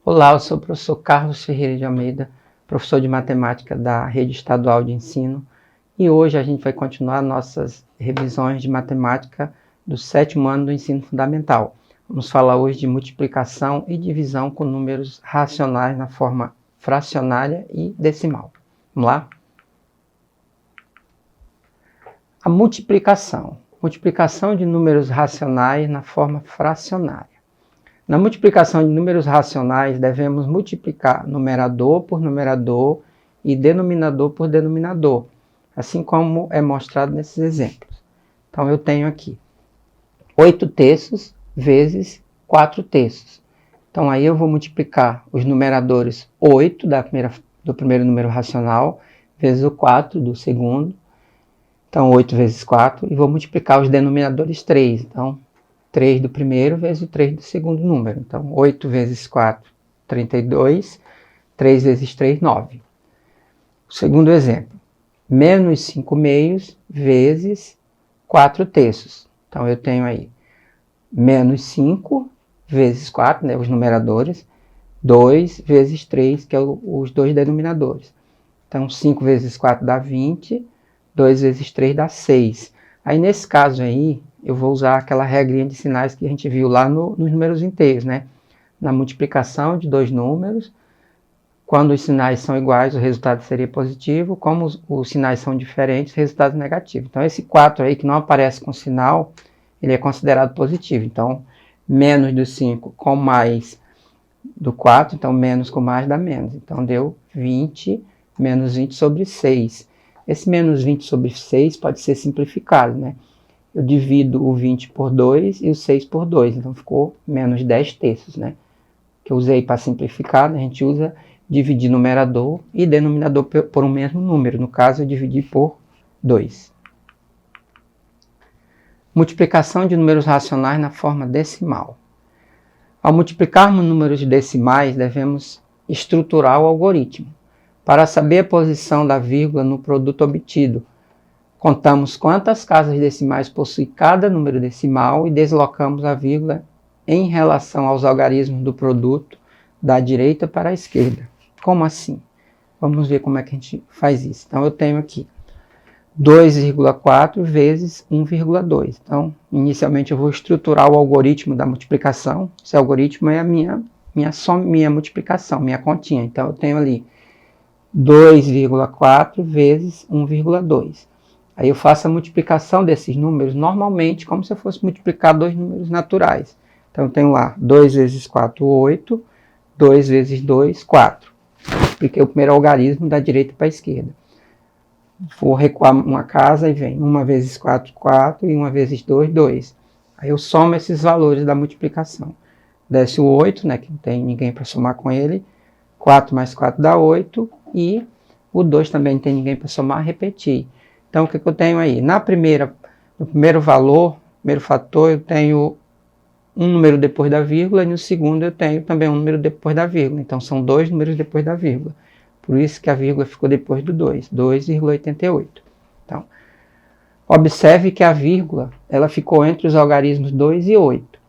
Olá, eu sou o professor Carlos Ferreira de Almeida, professor de matemática da Rede Estadual de Ensino, e hoje a gente vai continuar nossas revisões de matemática do 7º ano do ensino fundamental. Vamos falar hoje de multiplicação e divisão com números racionais na forma fracionária e decimal. Vamos lá? A multiplicação. Multiplicação de números racionais na forma fracionária. Na multiplicação de números racionais, devemos multiplicar numerador por numerador e denominador por denominador, assim como é mostrado nesses exemplos. Então, eu tenho aqui 8 terços vezes 4 terços. Então, aí eu vou multiplicar os numeradores 8 do primeiro número racional vezes o 4 do segundo. Então, 8 vezes 4. E vou multiplicar os denominadores 3. Então, 3 do primeiro vezes o 3 do segundo número. Então, 8 vezes 4, 32. 3 vezes 3, 9. O segundo exemplo. Menos 5 meios vezes 4 terços. Então, eu tenho aí menos 5 vezes 4, né, os numeradores. 2 vezes 3, que é os dois denominadores. Então, 5 vezes 4 dá 20. 2 vezes 3 dá 6. Aí, nesse caso aí, eu vou usar aquela regrinha de sinais que a gente viu lá nos números inteiros, né? Na multiplicação de dois números, quando os sinais são iguais, o resultado seria positivo. Como os sinais são diferentes, o resultado é negativo. Então, esse 4 aí, que não aparece com sinal, ele é considerado positivo. Então, menos do 5 com mais do 4, então menos com mais dá menos. Então, deu 20, menos 20 sobre 6. Esse menos 20 sobre 6 pode ser simplificado, né? Eu divido o 20 por 2 e o 6 por 2, então ficou menos 10 terços, né? Que eu usei para simplificar, né? A gente usa dividir numerador e denominador por um mesmo número. No caso, eu dividi por 2. Multiplicação de números racionais na forma decimal. Ao multiplicarmos números decimais, devemos estruturar o algoritmo. Para saber a posição da vírgula no produto obtido, contamos quantas casas decimais possui cada número decimal e deslocamos a vírgula em relação aos algarismos do produto da direita para a esquerda. Como assim? Vamos ver como é que a gente faz isso. Então, eu tenho aqui 2,4 vezes 1,2. Então, inicialmente eu vou estruturar o algoritmo da multiplicação. Esse algoritmo é a minha multiplicação, minha continha. Então, eu tenho ali 2,4 vezes 1,2. Aí eu faço a multiplicação desses números normalmente como se eu fosse multiplicar dois números naturais. Então eu tenho lá 2 vezes 4, 8. 2 vezes 2, 4. Multipliquei o primeiro algarismo da direita para a esquerda. Vou recuar uma casa e vem 1 vezes 4, 4. E 1 vezes 2, 2. Aí eu somo esses valores da multiplicação. Desce o 8, né, que não tem ninguém para somar com ele. 4 mais 4 dá 8. E o 2 também não tem ninguém para somar, repetir. Então, o que eu tenho aí? No primeiro valor, primeiro fator, eu tenho um número depois da vírgula, e no segundo eu tenho também um número depois da vírgula. Então, são dois números depois da vírgula. Por isso que a vírgula ficou depois do 2, 2,88. Então, observe que a vírgula ela ficou entre os algarismos 2 e 8.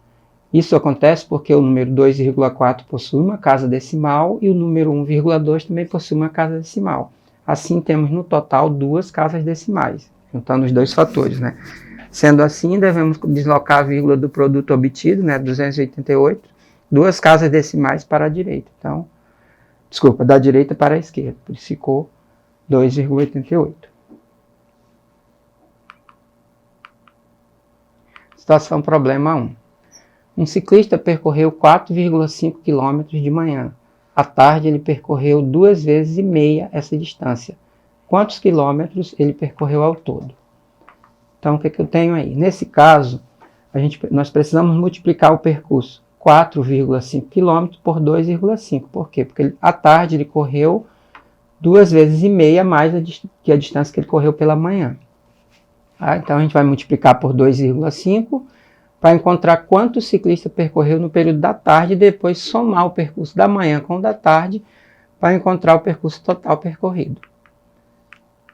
Isso acontece porque o número 2,4 possui uma casa decimal e o número 1,2 também possui uma casa decimal. Assim, temos no total duas casas decimais, juntando os dois fatores, né? Sendo assim, devemos deslocar a vírgula do produto obtido, né, 288, duas casas decimais para a direita. Então, desculpa, da direita para a esquerda. Por isso ficou 2,88. Situação problema 1. Um ciclista percorreu 4,5 km de manhã. À tarde, ele percorreu 2 vezes e meia essa distância. Quantos quilômetros ele percorreu ao todo? Então, o que eu tenho aí? Nesse caso, nós precisamos multiplicar o percurso 4,5 km por 2,5. Por quê? Porque à tarde ele correu 2 vezes e meia mais que a distância que ele correu pela manhã. Então, a gente vai multiplicar por 2,5 para encontrar quanto o ciclista percorreu no período da tarde e depois somar o percurso da manhã com o da tarde para encontrar o percurso total percorrido.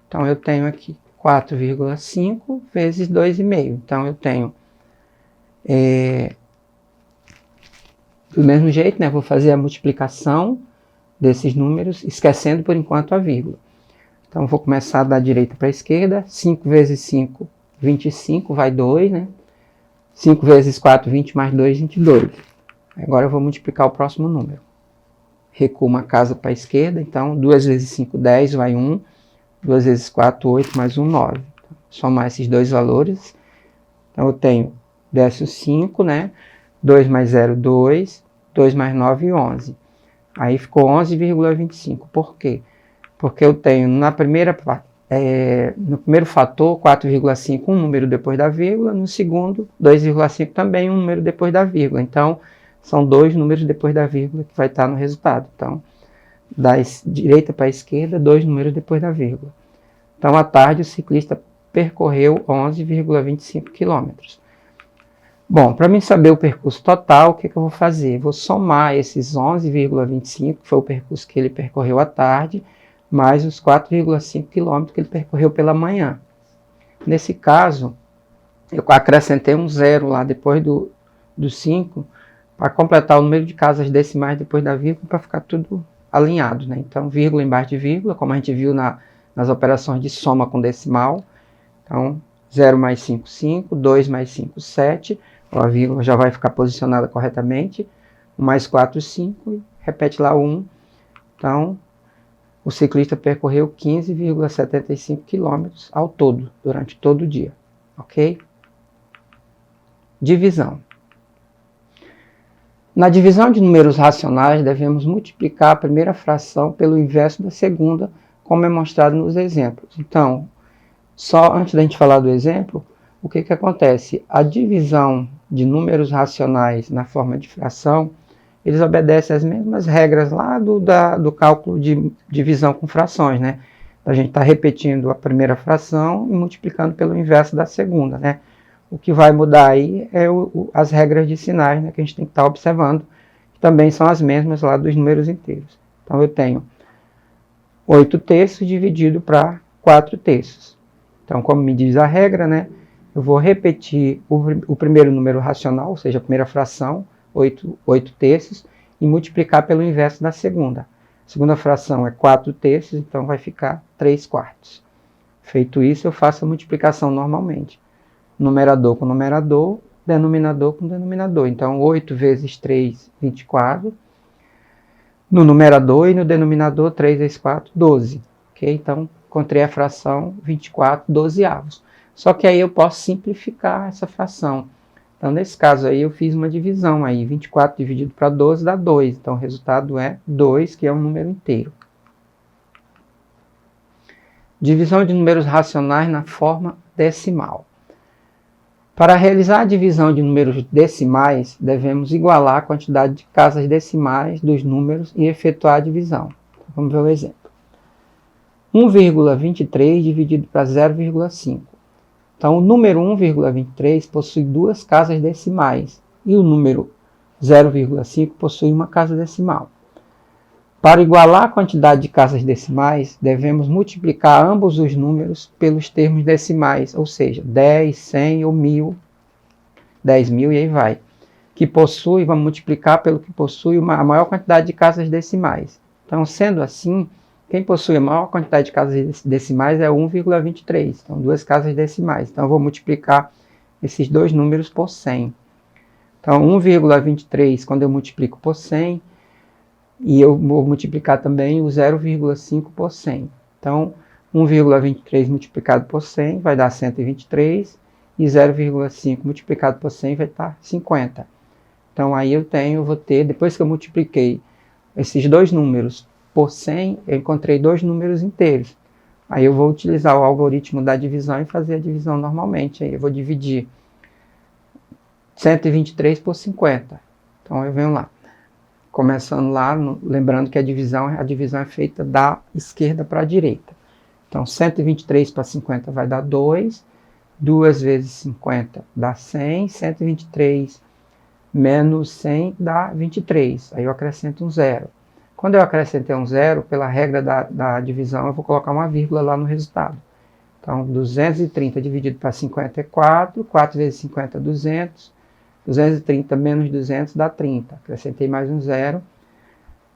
Então, eu tenho aqui 4,5 vezes 2,5. Então, eu tenho Do mesmo jeito, né, vou fazer a multiplicação desses números, esquecendo por enquanto a vírgula. Então, vou começar da direita para a esquerda. 5 vezes 5, 25, vai 2, né? 5 vezes 4, 20 mais 2, 22. Agora eu vou multiplicar o próximo número. Recuo uma casa para a esquerda, então 2 vezes 5, 10, vai 1. 2 vezes 4, 8, mais 1, 9. Somar esses dois valores. Então eu tenho, desce o 5, né? 2 mais 0, 2. 2 mais 9, 11. Aí ficou 11,25. Por quê? Porque eu tenho no primeiro fator 4,5, um número depois da vírgula. No segundo, 2,5 também, um número depois da vírgula. Então, são dois números depois da vírgula que vai estar no resultado. Então, da direita para a esquerda, dois números depois da vírgula. Então, à tarde, o ciclista percorreu 11,25 quilômetros. Bom, para mim saber o percurso total, o que eu vou fazer? Vou somar esses 11,25, que foi o percurso que ele percorreu à tarde, mais os 4,5 quilômetros que ele percorreu pela manhã. Nesse caso, eu acrescentei um zero lá depois do 5, para completar o número de casas decimais depois da vírgula, para ficar tudo alinhado, né? Então, vírgula embaixo de vírgula, como a gente viu nas operações de soma com decimal. Então, 0 mais 5, 5, 2 mais 5, 7, a vírgula já vai ficar posicionada corretamente, 1 mais 4, 5, e repete lá o 1. Então, o ciclista percorreu 15,75 quilômetros ao todo, durante todo o dia, ok? Divisão. Na divisão de números racionais, devemos multiplicar a primeira fração pelo inverso da segunda, como é mostrado nos exemplos. Então, só antes da gente falar do exemplo, o que acontece? A divisão de números racionais na forma de fração, eles obedecem às mesmas regras lá do cálculo de divisão com frações, né? A gente está repetindo a primeira fração e multiplicando pelo inverso da segunda, né? O que vai mudar aí é as regras de sinais, né, que a gente tem que estar observando, que também são as mesmas lá dos números inteiros. Então, eu tenho 8 terços dividido para 4 terços. Então, como me diz a regra, né, eu vou repetir o primeiro número racional, ou seja, a primeira fração, 8 terços, e multiplicar pelo inverso da segunda. A segunda fração é 4 terços, então vai ficar 3 quartos. Feito isso, eu faço a multiplicação normalmente. Numerador com numerador, denominador com denominador. Então, 8 vezes 3, 24. No numerador e no denominador, 3 vezes 4, 12. Ok? Então, encontrei a fração 24 dozeavos. Só que aí eu posso simplificar essa fração. Então, nesse caso aí, eu fiz uma divisão aí. 24 dividido para 12 dá 2. Então, o resultado é 2, que é um número inteiro. Divisão de números racionais na forma decimal. Para realizar a divisão de números decimais, devemos igualar a quantidade de casas decimais dos números e efetuar a divisão. Vamos ver o exemplo. 1,23 dividido para 0,5. Então, o número 1,23 possui duas casas decimais e o número 0,5 possui uma casa decimal. Para igualar a quantidade de casas decimais, devemos multiplicar ambos os números pelos termos decimais, ou seja, 10, 100 ou 1000, 10.000 e aí vai. Que possui, vamos multiplicar pelo que possui a maior quantidade de casas decimais. Então, sendo assim, quem possui a maior quantidade de casas decimais é 1,23. Então, duas casas decimais. Então, eu vou multiplicar esses dois números por 100. Então, 1,23, quando eu multiplico por 100, e eu vou multiplicar também o 0,5 por 100. Então, 1,23 multiplicado por 100 vai dar 123, e 0,5 multiplicado por 100 vai dar 50. Então, aí vou ter, depois que eu multipliquei esses dois números por 100, eu encontrei dois números inteiros. Aí eu vou utilizar o algoritmo da divisão e fazer a divisão normalmente. Aí eu vou dividir 123 por 50. Então, eu venho lá. Começando lá, lembrando que a divisão é feita da esquerda para a direita. Então, 123 para 50 vai dar 2. 2 vezes 50 dá 100. 123 menos 100 dá 23. Aí eu acrescento um zero. Quando eu acrescentei um zero, pela regra da divisão, eu vou colocar uma vírgula lá no resultado. Então, 230 dividido para 50 é 4. 4 vezes 50 é 200. 230 menos 200 dá 30. Acrescentei mais um zero.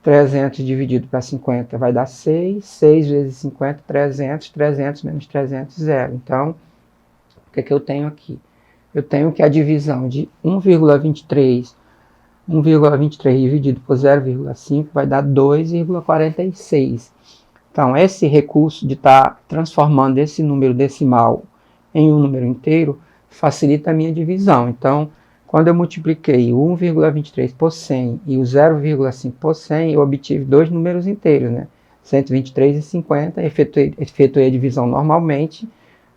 300 dividido para 50 vai dar 6. 6 vezes 50, 300. 300 menos 300, 0. Então, o que eu tenho aqui? Eu tenho que a divisão de 1,23 dividido por 0,5 vai dar 2,46. Então, esse recurso de estar transformando esse número decimal em um número inteiro facilita a minha divisão. Então, quando eu multipliquei o 1,23 por 100 e o 0,5 por 100, eu obtive dois números inteiros, né? 123 e 50, efetuei a divisão normalmente,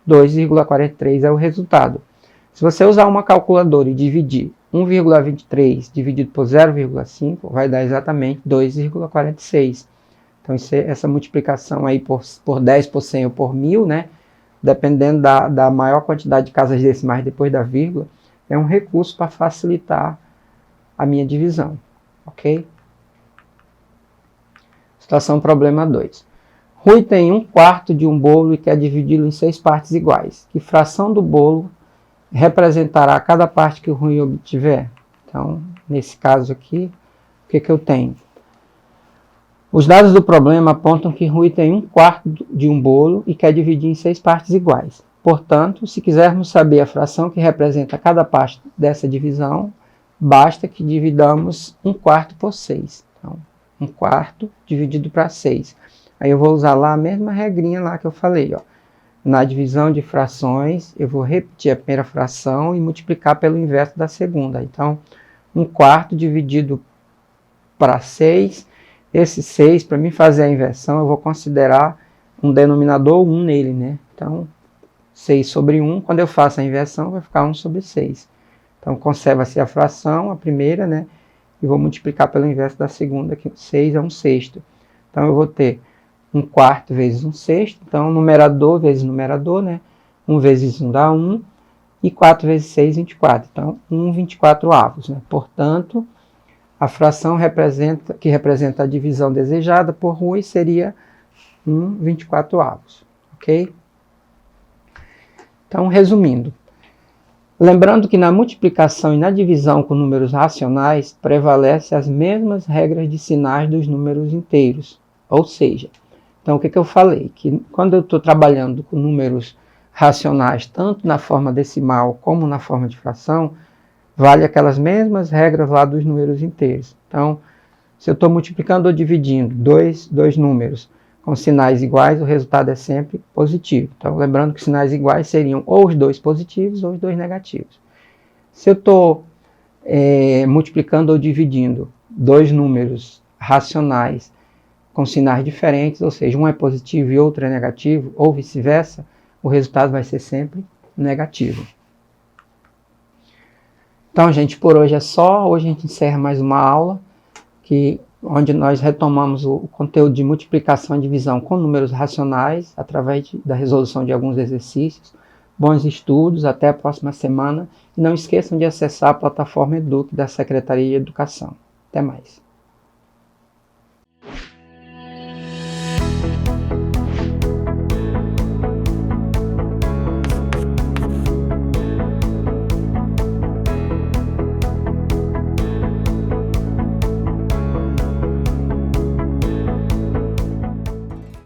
2,43 é o resultado. Se você usar uma calculadora e dividir 1,23 dividido por 0,5, vai dar exatamente 2,46. Então, essa multiplicação aí por 10, por 100 ou por 1000, né? Dependendo da maior quantidade de casas decimais depois da vírgula, é um recurso para facilitar a minha divisão, ok? Situação problema 2. Rui tem 1/4 de um bolo e quer dividi-lo em 6 partes iguais. Que fração do bolo representará cada parte que o Rui obtiver? Então, nesse caso aqui, o que eu tenho? Os dados do problema apontam que Rui tem 1/4 de um bolo e quer dividir em 6 partes iguais. Portanto, se quisermos saber a fração que representa cada parte dessa divisão, basta que dividamos 1/4 por 6. Então, 1/4 dividido para 6. Aí eu vou usar lá a mesma regrinha lá que eu falei, ó. Na divisão de frações, eu vou repetir a primeira fração e multiplicar pelo inverso da segunda. Então, 1/4 dividido para 6. Esse 6, para mim fazer a inversão, eu vou considerar um denominador 1 nele, né? Então, 6 sobre 1, quando eu faço a inversão, vai ficar 1 sobre 6. Então, conserva-se a fração, a primeira, né? E vou multiplicar pelo inverso da segunda, que 6 é 1/6. Então, eu vou ter 1/4 vezes 1/6. Então, numerador vezes numerador, né? 1 vezes 1 dá 1. E 4 vezes 6, 24. Então, 1/24, né? Portanto, a fração que representa a divisão desejada por Rui seria 1/24, ok? Então, resumindo, lembrando que na multiplicação e na divisão com números racionais prevalecem as mesmas regras de sinais dos números inteiros. Ou seja, então o que eu falei? Que quando eu estou trabalhando com números racionais, tanto na forma decimal como na forma de fração, vale aquelas mesmas regras lá dos números inteiros. Então, se eu estou multiplicando ou dividindo dois números com sinais iguais, o resultado é sempre positivo. Então, lembrando que sinais iguais seriam ou os dois positivos ou os dois negativos. Se eu estou multiplicando ou dividindo dois números racionais com sinais diferentes, ou seja, um é positivo e outro é negativo, ou vice-versa, o resultado vai ser sempre negativo. Então, gente, por hoje é só. Hoje a gente encerra mais uma aula onde nós retomamos o conteúdo de multiplicação e divisão com números racionais através da resolução de alguns exercícios. Bons estudos, até a próxima semana. E não esqueçam de acessar a plataforma Eduque da Secretaria de Educação. Até mais.